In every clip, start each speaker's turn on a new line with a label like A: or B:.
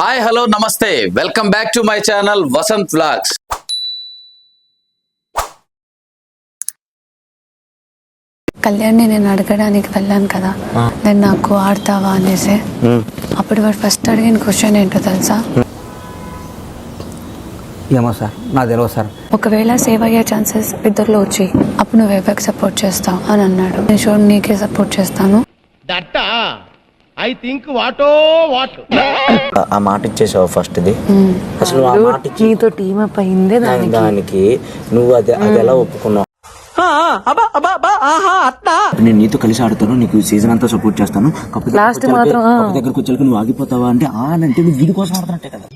A: Hi hello నమస్తే welcome back to my channel Vasanth vlogs.
B: కళ్యాణ్ని నేను అడగడానికి వెళ్ళాను కదా, నేను నాకు ఆడతావా అనేసి. అప్పుడు వాడు ఫస్ట్ అడిగిన క్వశ్చన్ ఏంటో తెలుసా?
C: ఏమో సార్, నాకు తెలియదు సార్.
B: ఒకవేళ సేవ్ అయ్యే ఛాన్సెస్ ఇద్దరిలో వచ్చి అప్పుడు నువ్వు ఎవరికి సపోర్ట్ చేస్తావు అని అన్నాడు. నేను షూర్ నీకే సపోర్ట్ చేస్తాను.
C: ఆ మాట ఇచ్చేసావు ఫస్ట్ ది. అసలు ఆ మాట
B: నీతో టీమ్ అప్ అయిందే
C: దానికి నువ్వు అది ఎలా ఒప్పుకున్నావు? నేను నీతో కలిసి ఆడుతాను, నీకు సీజన్ అంతా సపోర్ట్ చేస్తాను, లాస్ట్ మాత్రం దగ్గరకు వచ్చాక నువ్వు ఆగిపోతావా అంటే అంటే నువ్వు వీడి కోసం ఆడుతున్నట్టే కదా,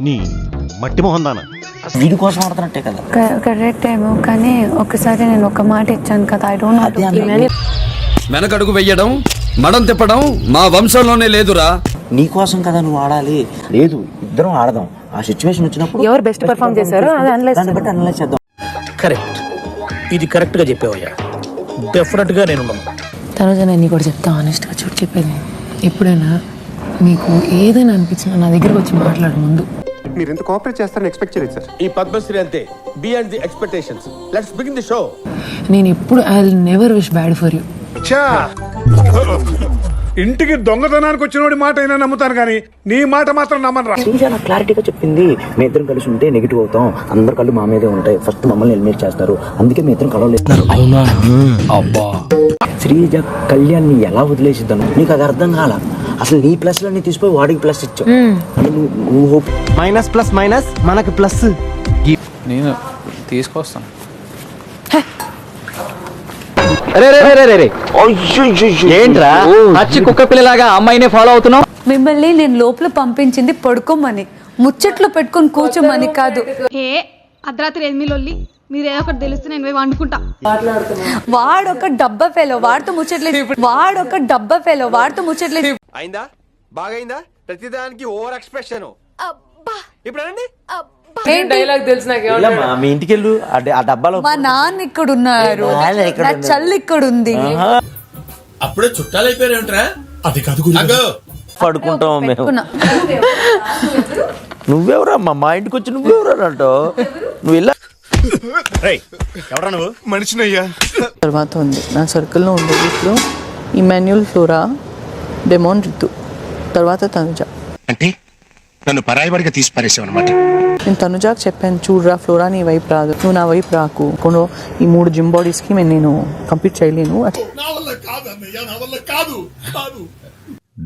D: నీ మట్టి మొహం దానా
C: వీడి కోసం ఆడుతున్నట్టే కదా.
B: కరెక్ట్ ఏమో, కానీ ఒకసారి నేను ఒక మాట ఇచ్చాను కదా, ఐ డోంట్ నో.
A: వెనకడుగు వెయ్యడం మడం తిప్పడం మా వంశంలోనే లేదురా.
C: నీ కోసం కదా నువ్వు ఆడాలి. లేదు, ఇద్దరం ఆడదాం. ఆ సిచ్యువేషన్ వచ్చినప్పుడు
E: ఎవరు బెస్ట్ పర్ఫార్మ్ చేశారో
C: దాన్ని బట్టి అనలైజ్ చేద్దాం.
F: కరెక్ట్, ఇది కరెక్ట్ గా చెప్పావయ్యా. డెఫినెట్ గా నేను
E: తర్వాత నేను నీకు కూడా చెప్తా ఆనెస్ట్గా. చూడు చెప్పేది, ఎప్పుడైనా నీకు ఏదైనా అనిపించినా నా దగ్గరకు వచ్చి మాట్లాడు ముందు.
G: మీరు ఎంత కోఆపరేట్ చేస్తారని ఎక్స్పెక్ట్ చేయలేదు సార్.
D: ఈ పద్మశ్రీ అంతే, beyond the expectations. Let's begin the show.
E: నేను ఎప్పుడు I will never wish bad for you.
G: ఇంటికి దొంగతనానికి వచ్చినోడి మాట అయినా నమ్ముతాను కానీ నీ మాట మాత్రం నమ్మను.
C: శ్రీజ నాకు క్లారిటీగా చెప్పింది, మీ ఇద్దరం కలిసి ఉంటే నెగిటివ్ అవుతాం, అందరు కళ్ళు మా మీదే ఉంటాయి, ఫస్ట్ మమ్మల్ని ఎలిమినేట్ చేస్తారు, అందుకే మీ ఇద్దరం కలవలేదు. అవునా? అబ్బా, శ్రీజ కళ్యాణ్ ని ఎలా వదిలేసిద్దాను నీకు అది అర్థం కాల. అసలు నీ ప్లస్ లన్నీ తీసిపోయి వాడికి ప్లస్ ఇచ్చావు. నువ్వు
F: మైనస్ ప్లస్ మైనస్ మనకి ప్లస్.
A: నేను తీసుకొస్తాను.
F: ఏంట్రా పచ్చి కుక్క పిల్లలాగా అమ్మాయినే ఫాలో అవుతున్నావు?
B: మిమ్మల్ని నేను లోపల పంపించింది పడుకోమని, ముచ్చట్లు పెట్టుకొని కూర్చోమని కాదు.
H: అర్ధరాత్రి 8 లొల్లి మీరు ఏదో ఒకటి తెలిస్తే నేను పోయి వండుకుంటా.
B: వాడొక డబ్బా ఫెలో, వాడితో ముచ్చట్లేదు.
D: అయిందా? బాగైందా? ప్రతిదానికి ఓవర్ ఎక్స్ప్రెషన్. ఇప్పుడు
E: డైలాగ్ తెలుసు నాకు.
C: మీ ఇంటికి వెళ్ళు, ఆ డబ్బాలో
B: మా నాన్న ఇక్కడ ఉన్నారు, నా చల్లి ఇక్కడ ఉంది.
I: అప్పుడే చుట్టాలు అయిపోయారేంట్రా? అది కాదు,
C: పడుకుంటాం మేము. నువ్వెవరమ్మా మా ఇంటికి వచ్చి నువ్వెవరా అంటావు? నువ్వు ఇలా
D: ఎవరా నువ్వు?
G: మనిషినయ్యా.
E: తర్వాత ఉంది నా సర్కిల్లో ఉండేది ఇప్పుడు ఇమాన్యుల్, ఫ్లోరా, డెమోన్, రితు, తర్వాత తనుజ.
I: అంటే నన్ను పరాయివాడిగా తీసి పారేసావు అనమాట.
E: నేను తనుజాకి చెప్పాను, చూడరా ఫ్లోరా నీ వైపు రాదు, నువ్వు నా వైపు రాకు, కొన్ని ఈ 3 జిమ్ బాడీస్కి నేను కంప్లీట్ చేయలేను.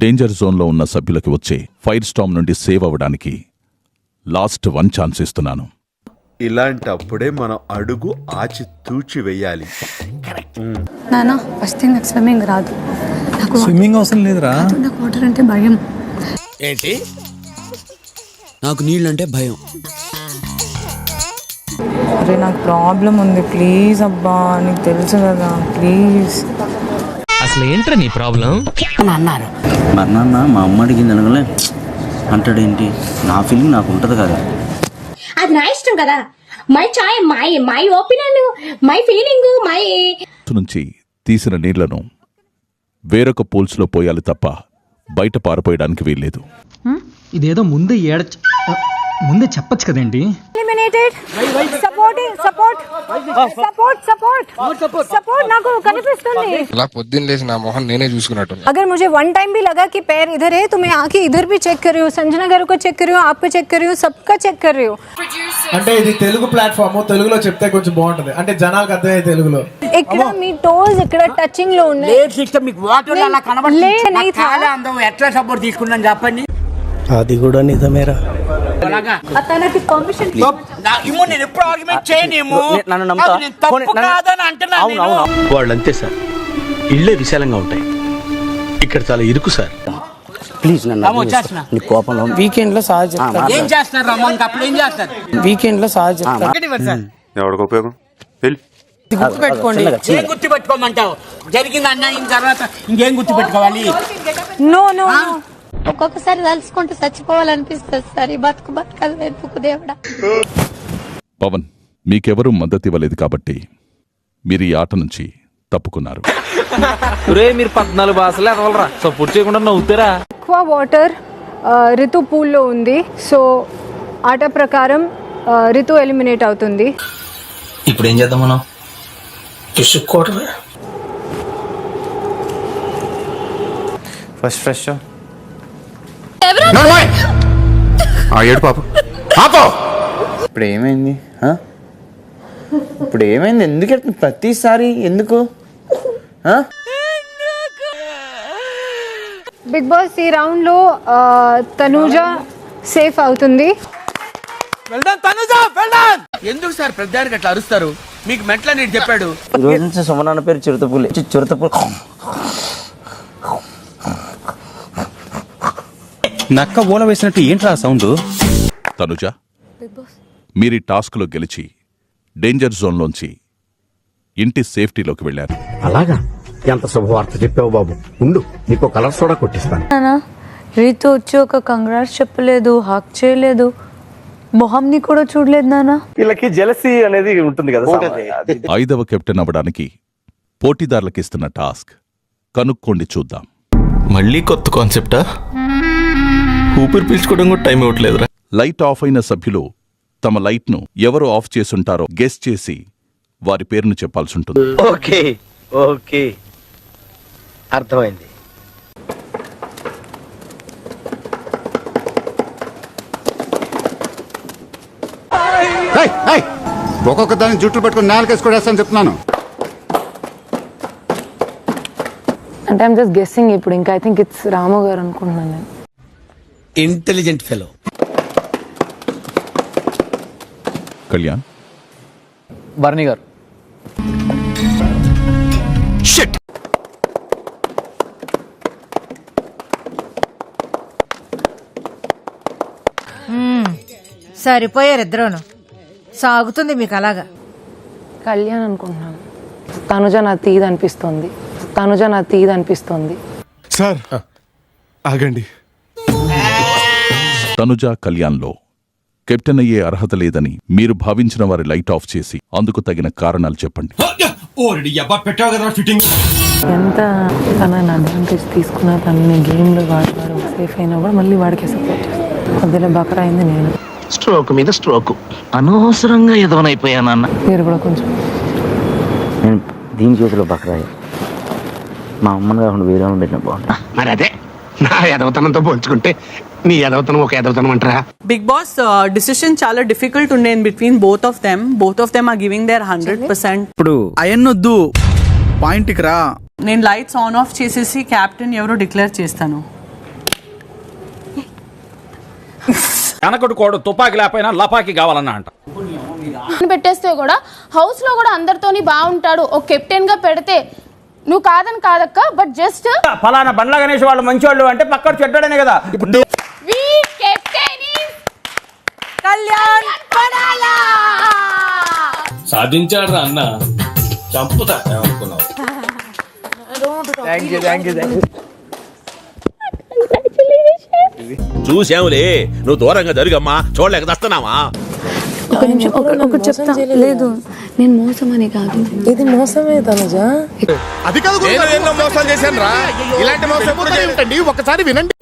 J: డేంజర్ జోన్లో ఉన్న సభ్యులకి వచ్చే ఫైర్ స్టామ్ నుండి సేవ్ అవ్వడానికి లాస్ట్ 1 ఛాన్స్ ఇస్తున్నాను.
G: ఇలాంటప్పుడే మనం అడుగు ఆచి తూచి వెయ్యాలి.
B: నానా ఫస్ట్ థింగ్ నాకు స్విమ్మింగ్ రాదు.
C: స్విమ్మింగ్ అవసరం లేదురా,
B: నాకు వాటర్ అంటే భయం.
I: ఏంటి? నాకు నీళ్ళంటే భయం.
E: అరే నాకు ప్రాబ్లం ఉంది, ప్లీజ్ అబ్బా, నీకు తెలుసు కదా, ప్లీజ్.
F: అసలు ఏంట్రా నీ ప్రాబ్లం?
C: అన్నారు మా నాన్న, మా అమ్మ అడిగింది అనగలే అంటాడేంటి? నా ఫీలింగ్ నాకు ఉంటది కదా,
H: అది నా ఇష్టం కదా. My chai, my opinion, my feeling, my
J: నుంచి తీసిన నీళ్లను వేరొక పూల్స్లో పోయాలి తప్ప బయట పారిపోయడానికి వీల్లేదు.
F: ఇదేదో ముందే చెప్పచ్చు కదండి.
H: अगर मुझे वन टाइम भी लगा कि पैर इधर है तो मैं आके इधर भी चेक कर रही हूँ, संजना गारू को चेक कर रही हूँ, आपको चेक कर रही हूँ, सबका चेक कर रही हूँ.
G: అంటే ఇది తెలుగు ప్లాట్ఫామ్, తెలుగులో చెప్తే కొంచెం బాగుంటది, అంటే జనాలకు అర్థమయ్యే తెలుగులో.
H: ఇక్కడ మీ టోస్ ఇక్కడ టచింగ్ లో ఉన్నాయి.
C: ఎట్లా సపోర్ట్ తీసుకున్నాను చెప్పండి.
F: అది కూడా నిజమేరా.
H: అతనికి పర్మిషన్
F: వాళ్ళంతే సార్, ఇళ్ళే విశాలంగా ఉంటాయి, ఇక్కడ చాలా ఇరుకు సార్.
C: ప్లీజ్ నీ కోపంలో
E: వీకెండ్ లో సహజ
G: ఎవరికి ఉపయోగం?
E: గుర్తుపెట్టుకోండి.
C: గుర్తుపెట్టుకోమంటావు? జరిగింది అన్న తర్వాత ఇంకేం గుర్తుపెట్టుకోవాలి?
H: నో నో ఒక్కొక్కసారి తలుచుకుంటూ చచ్చిపోవాలనిపిస్తుంది సార్. ఈ బతుకలు వెతుకు దేవుడా.
J: పవన్, మీకెవరూ మద్దతు ఇవ్వలేదు కాబట్టి మీరు ఈ ఆట నుంచి తప్పుకున్నారు.
F: మీరు 14 భాషలు ఎదవలరా, సపోర్ట్ చేయకుండా నవ్వుతారా?
H: ఎక్కువ వాటర్ రితు పూల్లో ఉంది. సో ఆట ప్రకారం రితు ఎలిమినేట్ అవుతుంది.
C: ఇప్పుడు ఏం చేద్దాం మనం? చూసుకోవటమే.
K: ఫస్ట్ ఫ్రెష్
I: ఏడు పాప పాపో
K: ఇప్పుడు ఏమైంది? ఇప్పుడు ఏమైంది? ఎందుకు ఎట్లా ప్రతిసారి ఎందుకు?
H: బిగ్ బాస్ ఈ రౌండ్ లో తనూజ సేఫ్ అవుతుంది.
F: ఎందుకు సార్ పెద్దానికి అట్లా అరుస్తారు? మీకు మెట్ల నీటి చెప్పాడు.
C: ఈ రోజు నుంచి సుమనాన్న పేరు చిరుతపూలి. చిరుతపూలి
K: నక్క ఓల వేసినట్టు ఏంట్రా సౌండ్?
J: తనుజ, మీరు ఈ టాస్క్లో గెలిచి డేంజర్ జోన్లోంచి ఇంటి సేఫ్టీలోకి వెళ్ళారు.
D: అలాగా? ఎంత శుభవార్త చెప్పావు బాబు. ఉండు, నీకు కలర్ సోడా కొట్టిస్తాను.
B: రీతు వచ్చి ఒక కంగ్రాట్స్ చెప్పలేదు, హాక్ చేయలేదు, మొహంని కూడా చూడలేదు నాన్న.
D: వీళ్ళకి జెలసీ అనేది ఉంటుంది కదా.
J: 5వ కెప్టెన్ అవ్వడానికి పోటీదారులకు ఇస్తున్న టాస్క్ కనుక్కోండి చూద్దాం.
I: మళ్ళీ కొత్త కాన్సెప్టా? ఊపిరి పీల్చుకోవడం కూడా టైం ఇవ్వట్లేదురా.
J: లైట్ ఆఫ్ అయిన సభ్యులు తమ లైట్ను ఎవరు ఆఫ్ చేసుంటారో గెస్ చేసి వారి పేరును చెప్పాల్సి ఉంటుంది.
F: ఓకే ఓకే, అర్థమైంది.
I: ఒక్కొక్క దాన్ని జుట్టు పట్టుకుని నేలకేసుకొడేస్తాను చెప్తున్నాను.
E: అంటే ఐమ్ జస్ట్ గెస్సింగ్ ఇప్పుడు. ఇంకా ఐ థింక్ ఇట్స్ రాము గారు అనుకుంటున్నాను నేను.
F: Intelligent fellow.
J: కళ్యాణ్,
K: బర్నీ గారు.
H: సరిపోయారు ఇద్దరును. సాగుతుంది మీకు అలాగా.
E: కళ్యాణ్ అనుకుంటున్నాను. తనుజ నా తీది అనిపిస్తుంది. తనుజ నా తీది అనిపిస్తుంది.
I: సార్ ఆగండి.
J: తనుజ కళ్యాణ్లో కెప్టెన్ అయ్యే అర్హత లేదని మీరు భావించిన వారి లైట్ ఆఫ్ చేసి అందుకు తగిన కారణాలు చెప్పండి.
E: ఎంత తనని అడ్వాంటేజ్ తీసుకున్నా, తనని గేమ్లో వాడు సేఫ్ అయినా కూడా మళ్ళీ వాడికే సపోర్ట్ చేస్తాను. మధ్యలో బకరా అయింది నేను.
C: స్ట్రోక్ మీద స్ట్రోక్, అనవసరంగా ఎదవనైపోయానన్న.
E: మీరు కూడా కొంచెం.
C: నేను దీని చేతిలో బకరాయి మా అమ్మని కాకుండా వేరే పెట్టిన బాగుంది.
D: మరి అదే నా ఎదవతనంతో పోల్చుకుంటే నీ ఎదవతనం ఒక ఎదవతనం అంటారా?
E: బిగ్ బాస్ డిసిషన్ చాలా డిఫికల్ట్ ఉండే in between both of them are giving their 100%.
K: ఇప్పుడు అయన్నొద్దు, పాయింట్కి రా.
E: నేను లైట్స్ ఆన్ ఆఫ్ చేసేసి క్యాప్టెన్ ఎవరో డిక్లేర్ చేస్తాను.
A: వెనకటి కోడు తుపాకి లేకపోయినా లపాకి కావాలన్నా అంట.
B: పెట్టేస్తే కూడా హౌస్ లో కూడా అందరితోని బాగుంటాడు. ఒక కెప్టెన్ గా పెడితే నువ్వు కాదని కాదక్క, బట్ జస్ట్
A: ఫలానా బండ్ల గణేష్ వాళ్ళు మంచోళ్ళు అంటే పక్కన చెడ్డాడనే కదా. ఇప్పుడు
D: సాధించాడు రా అన్న. చంపుతా అనుకున్నావు.
I: చూసావులే, నువ్వు దూరంగా జరుగమ్మా, చూడలేక దస్తున్నావా?
B: ఒక నిమిషం, ఒక చెప్తా. లేదు, నేను మోసం అని కాదు.
E: ఇది మోసమే తనుజ.
I: అది కాదు, మోసం చేశాను రా. ఇలాంటి మోసం ఒకసారి వినండి.